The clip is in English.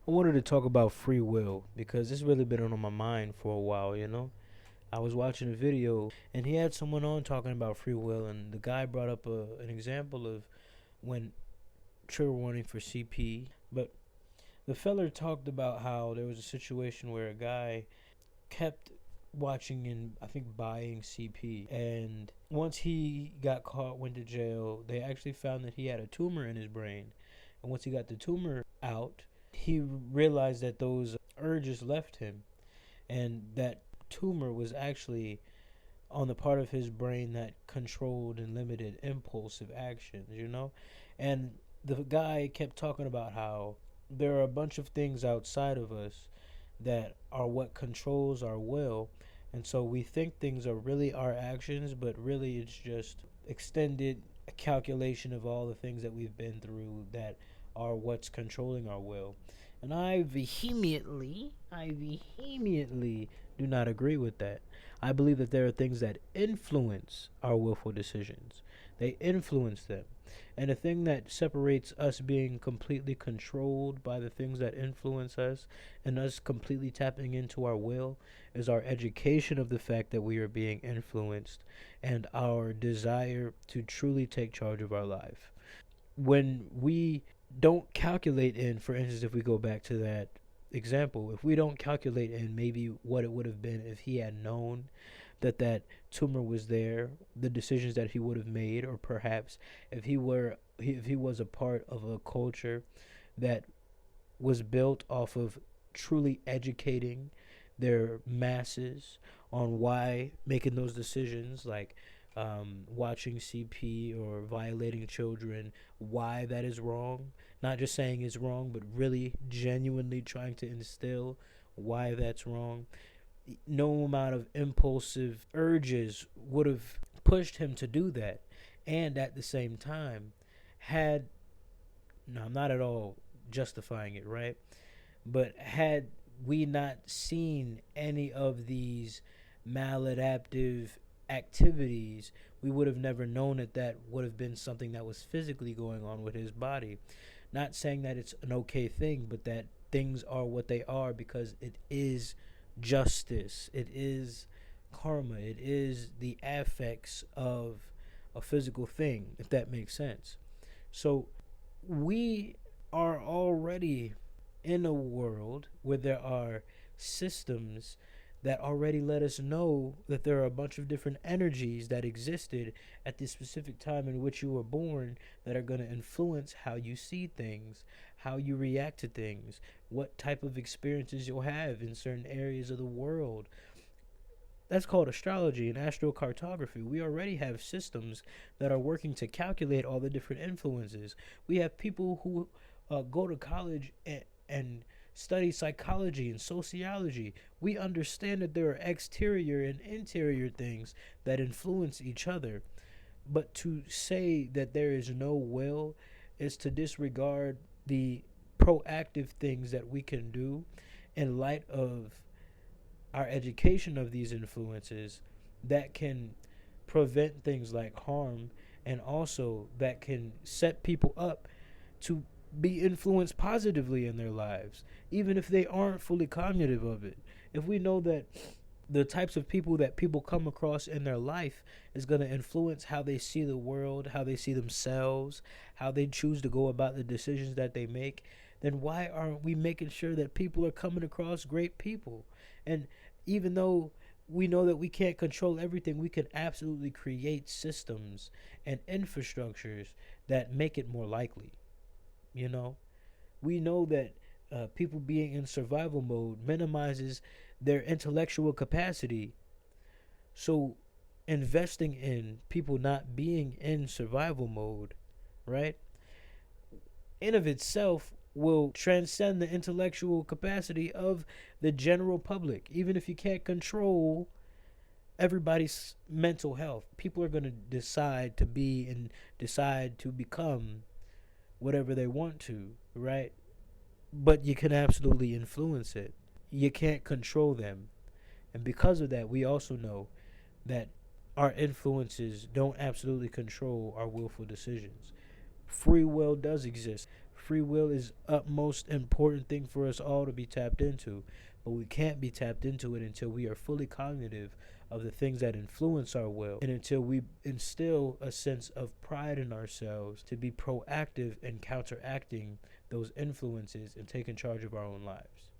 I wanted to talk about free will because it's really been on my mind for a while. I was watching a video and he had someone on talking about free will, and the guy brought up an example of when trigger warning for CP. But the feller talked about how there was a situation where a guy kept watching and I think buying CP, and once he got caught, went to jail, they actually found that he had a tumor in his brain. And once he got the tumor out, he realized that those urges left him, and that tumor was actually on the part of his brain that controlled and limited impulsive actions. And the guy kept talking about how there are a bunch of things outside of us that are what controls our will. And so we think things are really our actions, but really it's just extended calculation of all the things that we've been through that are what's controlling our will. And I vehemently do not agree with that. I believe that there are things that influence our willful decisions. They influence them. And the thing that separates us being completely controlled by the things that influence us and us completely tapping into our will is our education of the fact that we are being influenced and our desire to truly take charge of our life. When we don't calculate in, for instance, if we go back to that example, if we don't calculate in maybe what it would have been if he had known that tumor was there, the decisions that he would have made, or perhaps if he was a part of a culture that was built off of truly educating their masses on why making those decisions, like watching CP or violating children, why that is wrong. Not just saying it's wrong, but really genuinely trying to instill why that's wrong. No amount of impulsive urges would have pushed him to do that. And at the same time, had, no, I'm not at all justifying it, right? But had we not seen any of these maladaptive activities, we would have never known that would have been something that was physically going on with his body. Not saying that it's an okay thing, but that things are what they are because it is justice. It is karma. It is the affects of a physical thing, if that makes sense. So we are already in a world where there are systems that already let us know that there are a bunch of different energies that existed at this specific time in which you were born that are going to influence how you see things, how you react to things, what type of experiences you'll have in certain areas of the world. That's called astrology and astrocartography. We already have systems that are working to calculate all the different influences. We have people who go to college and study psychology and sociology. We understand that there are exterior and interior things that influence each other. But to say that there is no will is to disregard the proactive things that we can do in light of our education of these influences that can prevent things like harm, and also that can set people up to be influenced positively in their lives, even if they aren't fully cognitive of it. If we know that the types of people that people come across in their life is going to influence how they see the world, how they see themselves, how they choose to go about the decisions that they make, then why aren't we making sure that people are coming across great people? And even though we know that we can't control everything, we can absolutely create systems and infrastructures that make it more likely. You know, we know that people being in survival mode minimizes their intellectual capacity. So, investing in people not being in survival mode, right, in of itself will transcend the intellectual capacity of the general public. Even if you can't control everybody's mental health, people are going to decide to be and decide to become whatever they want to, right? But you can absolutely influence it. You can't control them. And because of that, we also know that our influences don't absolutely control our willful decisions. Free will does exist. free will is utmost important thing for us all to be tapped into, but we can't be tapped into it until we are fully cognitive of the things that influence our will, and until we instill a sense of pride in ourselves to be proactive in counteracting those influences and taking charge of our own lives.